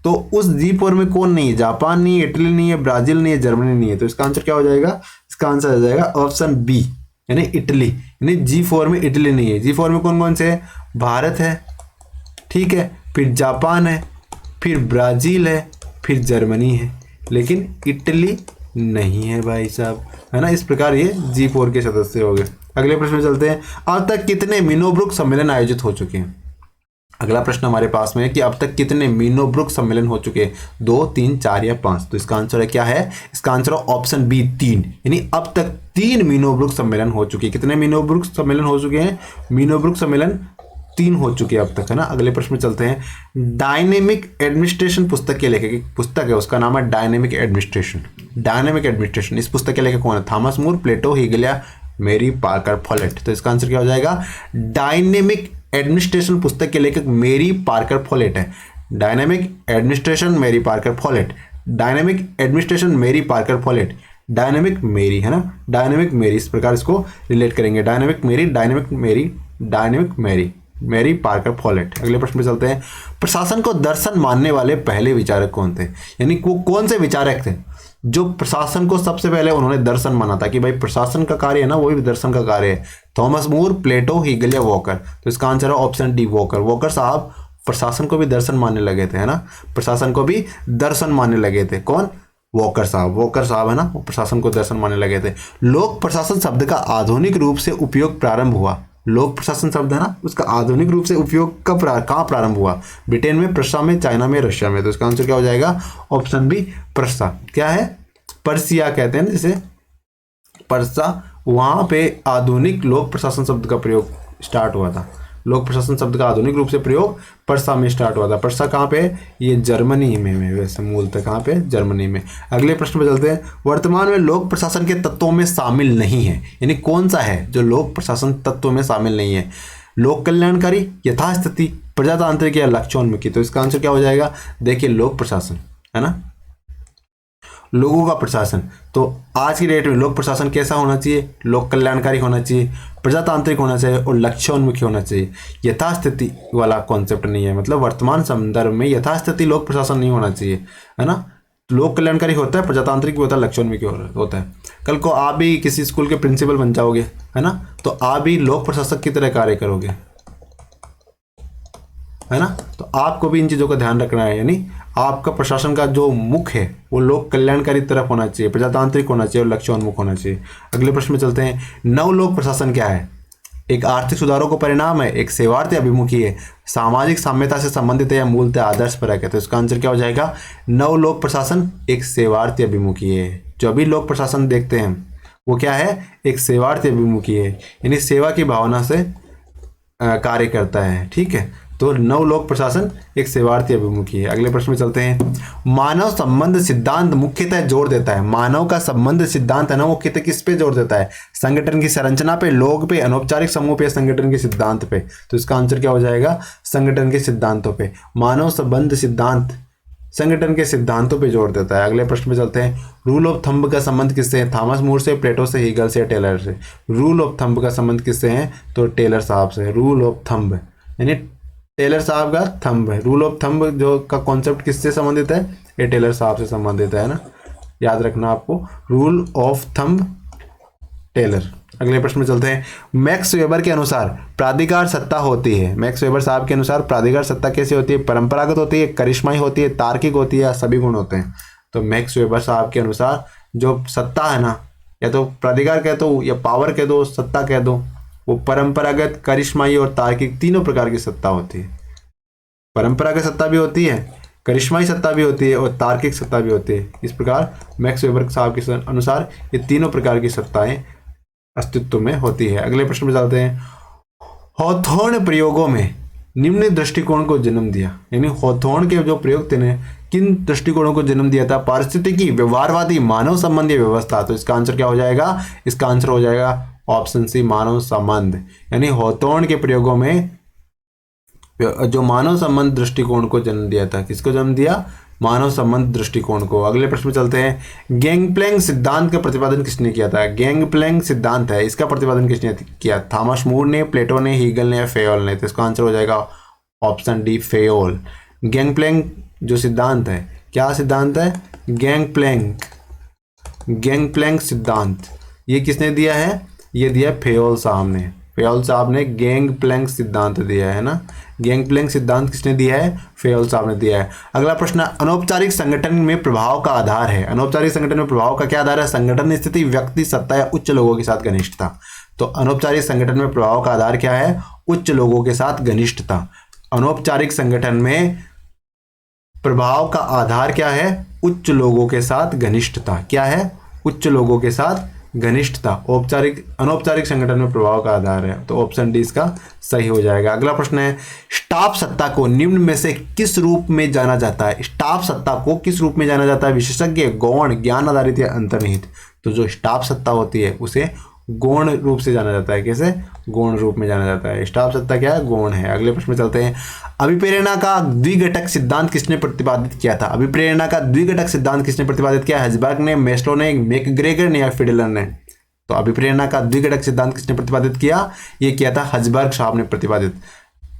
तो उस G4 में कौन नहीं है? जापान नहीं है, इटली नहीं है, ब्राजील नहीं है, जर्मनी नहीं है। तो इसका आंसर क्या हो जाएगा? इसका आंसर हो जाएगा ऑप्शन बी, यानी इटली। यानी G4 में इटली नहीं है। G4 में कौन कौन से है? भारत है, ठीक है, फिर जापान है, फिर ब्राजील है, फिर जर्मनी है, लेकिन इटली नहीं है भाई साहब, है ना। इस प्रकार ये G4 के सदस्य हो गए। अगले प्रश्न में चलते हैं, अब तक कितने मीनोब्रुक सम्मेलन आयोजित हो चुके हैं? अगला प्रश्न हमारे पास में है कि अब तक कितने मीनोब्रुक सम्मेलन हो चुके हैं? 2, 3, 4 या 5? तो इसका आंसर है क्या है? इसका आंसर है ऑप्शन बी, 3। यानी अब तक 3 मीनोब्रुक सम्मेलन हो चुके हैं। कितने मीनोब्रुक सम्मेलन हो चुके हैं? मीनोब्रुक सम्मेलन 3 हो चुके हैं अब तक, है ना। अगले प्रश्न में चलते हैं, डायनेमिक एडमिनिस्ट्रेशन पुस्तक के लेखक, एक पुस्तक है उसका नाम है डायनेमिक एडमिनिस्ट्रेशन। डायनेमिक एडमिनिस्ट्रेशन, इस पुस्तक के लेखक कौन है? थॉमस मूर, प्लेटो, हीगल या मेरी पार्कर फॉलेट? तो इसका आंसर क्या हो जाएगा? डायनेमिक एडमिनिस्ट्रेशन पुस्तक के लेखक मेरी पार्कर फॉलेट है। डायनेमिक एडमिनिस्ट्रेशन मेरी पार्कर फॉलेट, डायनेमिक एडमिनिस्ट्रेशन मेरी पार्कर फॉलेट, डायनेमिक मेरी, है ना, डायनेमिक मेरी, इस प्रकार इसको रिलेट करेंगे। डायनेमिक मेरी, डायनेमिक मेरी, डायनेमिक मेरी, मेरी पार्कर फॉलेट। अगले प्रश्न में चलते हैं, प्रशासन को दर्शन मानने वाले पहले विचारक कौन थे? यानी वो कौन से विचारक थे जो प्रशासन को सबसे पहले उन्होंने दर्शन माना था कि भाई प्रशासन का कार्य है ना, वही दर्शन का कार्य है? थॉमस मूर, प्लेटो, हीगल या वॉकर? तो इसका आंसर है ऑप्शन डी, वॉकर। वॉकर साहब प्रशासन को भी दर्शन मानने लगे थे, है ना, प्रशासन को भी दर्शन मानने लगे थे। कौन? वॉकर साहब। वॉकर साहब, है ना, वो प्रशासन को दर्शन मानने लगे थे। लोक प्रशासन शब्द का आधुनिक रूप से उपयोग प्रारंभ हुआ, लोक प्रशासन शब्द है ना, उसका आधुनिक रूप से उपयोग कहाँ प्रारंभ हुआ? ब्रिटेन में, प्रशा में, चाइना में, रशिया में? तो इसका आंसर क्या हो जाएगा? Option B, Prussia. क्या है? पर्सिया कहते हैं ना जिसे, पर्सा, वहां पे आधुनिक लोक प्रशासन शब्द का प्रयोग स्टार्ट हुआ था। लोक प्रशासन शब्द का आधुनिक रूप से प्रयोग पर्सा में स्टार्ट हुआ था। पर्सा कहाँ पे है? ये जर्मनी में वैसे मूलतः कहाँ पे? जर्मनी में। अगले प्रश्न पे चलते हैं। वर्तमान में लोक प्रशासन के तत्वों में शामिल नहीं है, यानी कौन सा है जो लोक प्रशासन तत्वों में शामिल नहीं है? लोक कल्याणकारी, यथास्थिति, प्रजातांत्रिक या लक्ष्योन्मुखी। तो इसका आंसर क्या हो जाएगा? देखिए लोक प्रशासन है ना, लोगों का प्रशासन। तो आज की डेट में लोक प्रशासन कैसा होना चाहिए? लोक कल्याणकारी होना चाहिए, प्रजातांत्रिक होना चाहिए और लक्ष्योन्मुखी होना चाहिए। यथास्थिति वाला कॉन्सेप्ट नहीं है, मतलब वर्तमान संदर्भ में यथास्थिति लोक प्रशासन नहीं होना चाहिए, है ना। लोक कल्याणकारी होता है, प्रजातांत्रिक भी होता है, लक्ष्योन्मुखी होता है। कल को आप भी किसी स्कूल के प्रिंसिपल बन जाओगे, है ना, तो आप भी लोक प्रशासक की तरह कार्य करोगे, है ना। तो आपको भी इन चीज़ों का ध्यान रखना है, यानी आपका प्रशासन का जो मुख है वो लोक कल्याणकारी तरफ होना चाहिए, प्रजातांत्रिक होना चाहिए और लक्ष्योन्मुख होना चाहिए। अगले प्रश्न में चलते हैं। नवलोक प्रशासन क्या है? एक आर्थिक सुधारों का परिणाम है, एक सेवार्थी अभिमुखी है, सामाजिक साम्यता से संबंधित है या मूलतः आदर्शपरक है। तो इसका आंसर क्या हो जाएगा? नवलोक प्रशासन एक सेवार्थी अभिमुखी है। जो भी लोक प्रशासन देखते हैं वो क्या है? एक सेवार्थी अभिमुखी है, यानी सेवा की भावना से कार्य करता है, ठीक है। तो नवलोक प्रशासन एक सेवार्थी अभिमुखी है। अगले प्रश्न में चलते हैं। मानव संबंध सिद्धांत मुख्यतः जोर देता है, मानव का संबंध सिद्धांत है ना, वो मुख्यतः किस पे जोर देता है? संगठन की संरचना पे, लोग पे, अनौपचारिक समूह पे, संगठन के सिद्धांत पे। तो इसका आंसर क्या हो जाएगा? संगठन के सिद्धांतों पे। मानव संबंध सिद्धांत संगठन के सिद्धांतों पे जोर देता है। अगले प्रश्न में चलते हैं। रूल ऑफ थंब का संबंध किससे है? थॉमस मूर से, प्लेटो से, हीगल से, टेलर से। रूल ऑफ थंब का संबंध किससे है? तो टेलर साहब से। रूल ऑफ थंब यानी टेलर साहब का थंब है। रूल ऑफ थंब जो का कॉन्सेप्ट किससे संबंधित है? ये टेलर साहब से संबंधित है ना, याद रखना आपको। Rule of thumb Taylor. अगले प्रश्न में चलते हैं। मैक्स वेबर के अनुसार प्राधिकार सत्ता होती है, मैक्स वेबर साहब के अनुसार प्राधिकार सत्ता कैसी होती है? परंपरागत होती है, करिश्माई होती है, तार्किक होती है या सभी गुण होते हैं? तो मैक्स वेबर साहब के अनुसार जो सत्ता है ना, या तो प्राधिकार कह दो या पावर कह दो, सत्ता कह दो, वो परंपरागत, करिश्माई और तार्किक तीनों प्रकार की सत्ता होती है। परंपरागत सत्ता भी होती है, करिश्माई सत्ता भी होती है और तार्किक सत्ता भी होती है। इस प्रकार मैक्स वेबर साहब के अनुसार ये तीनों प्रकार की सत्ताएं अस्तित्व में होती है। अगले प्रश्न में चलते हैं। हॉथोर्न प्रयोगों में निम्न दृष्टिकोण को जन्म दिया, यानी हॉथोर्न के जो प्रयोग थे ने किन दृष्टिकोणों को जन्म दिया था? पारिस्थितिकी, व्यवहारवादी, मानव संबंधी व्यवस्था। तो इसका आंसर क्या हो जाएगा? इसका आंसर हो जाएगा ऑप्शन सी, मानव संबंध। यानी हॉथोर्न के प्रयोगों में जो मानव संबंध दृष्टिकोण को जन्म दिया था, किसको जन्म दिया? मानव संबंध दृष्टिकोण को। अगले प्रश्न में चलते हैं। गैंगप्लैंक सिद्धांत का प्रतिपादन किसने किया था? गैंगप्लैंक सिद्धांत है, इसका प्रतिपादन किसने किया? थॉमस मूर ने, प्लेटो ने, हीगल ने या फेयोल ने? तो इसका आंसर हो जाएगा ऑप्शन डी, फेयोल। गैंगप्लैंक जो सिद्धांत है, क्या सिद्धांत है? गैंगप्लैंक सिद्धांत ये किसने दिया है? ये दिया फेयोल साहब ने। फेयोल साहब ने गैंगप्लैंक सिद्धांत दिया है ना। गैंगप्लैंक सिद्धांत किसने दिया है? फेयोल साहब ने दिया है। अगला प्रश्न। अनौपचारिक संगठन में प्रभाव का आधार है, अनौपचारिक संगठन में प्रभाव का क्या आधार है? संगठन स्थिति, व्यक्ति, सत्ता या उच्च लोगों के साथ घनिष्ठता। तो अनौपचारिक संगठन में प्रभाव का आधार क्या है? उच्च लोगों के साथ घनिष्ठता। अनौपचारिक संगठन में प्रभाव का आधार क्या है? उच्च लोगों के साथ घनिष्ठता। क्या है? उच्च लोगों के साथ घनिष्ठता अनौपचारिक संगठन में प्रभाव का आधार है। तो ऑप्शन डी इसका सही हो जाएगा। अगला प्रश्न है। स्टाफ सत्ता को निम्न में से किस रूप में जाना जाता है? स्टाफ सत्ता को किस रूप में जाना जाता है? विशेषज्ञ, गौण, ज्ञान आधारित या अंतर्निहित? तो जो स्टाफ सत्ता होती है उसे गौण रूप से जाना जाता है। कैसे? गौण रूप में जाना जाता है। स्टाफ सत्ता क्या है? गौण है। अगले प्रश्न में चलते हैं। अभिप्रेरणा का द्विघटक सिद्धांत किसने प्रतिपादित किया था? अभिप्रेरणा का द्विघटक सिद्धांत किसने प्रतिपादित किया? हर्ज़बर्ग ने, मेस्लो ने, मैकग्रेगर ने या फिडलर ने? तो अभिप्रेरणा का द्विघटक सिद्धांत किसने प्रतिपादित किया? ये किया था हर्ज़बर्ग साहब ने प्रतिपादित।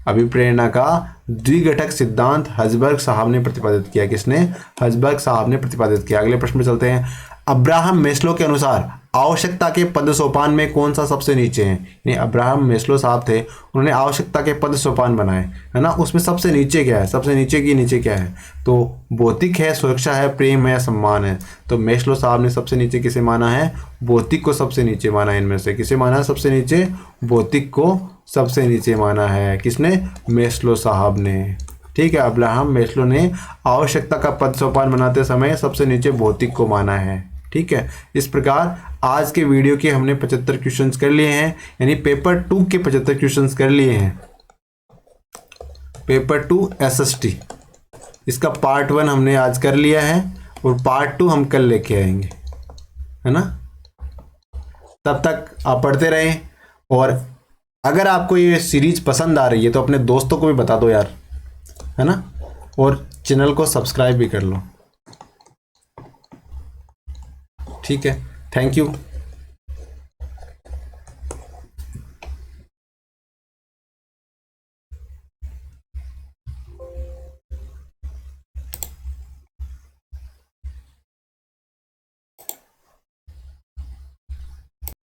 अभिप्रेरणा का द्विघटक सिद्धांत हर्ज़बर्ग साहब ने प्रतिपादित किया। किसने? हर्ज़बर्ग साहब ने प्रतिपादित किया। अगले प्रश्न में चलते हैं। अब्राहम मेस्लो के अनुसार आवश्यकता के पद सोपान में कौन सा सबसे नीचे है? यानी अब्राहम मेस्लो साहब थे, उन्होंने आवश्यकता के पद सोपान बनाए, है ना। उसमें सबसे नीचे क्या है? सबसे नीचे की नीचे क्या है? तो भौतिक है, सुरक्षा है, प्रेम है, सम्मान है। तो मेस्लो साहब ने सबसे नीचे किसे माना है? भौतिक को सबसे नीचे माना है। इनमें से किसे माना है सबसे नीचे? भौतिक को सबसे नीचे माना है। किसने? मेस्लो साहब ने। ठीक है, अब्राहम मेस्लो ने आवश्यकता का पद सोपान बनाते समय सबसे नीचे भौतिक को माना है। ठीक है, इस प्रकार आज के वीडियो के हमने 75 क्वेश्चंस कर लिए हैं, यानी पेपर 2 के 75 क्वेश्चंस कर लिए हैं। पेपर 2 SST, इसका पार्ट 1 हमने आज कर लिया है और पार्ट 2 हम कल लेके आएंगे, है ना। तब तक आप पढ़ते रहें, और अगर आपको ये सीरीज पसंद आ रही है तो अपने दोस्तों को भी बता दो यार, है ना, और चैनल को सब्सक्राइब भी कर लो। ठीक है, थैंक यू।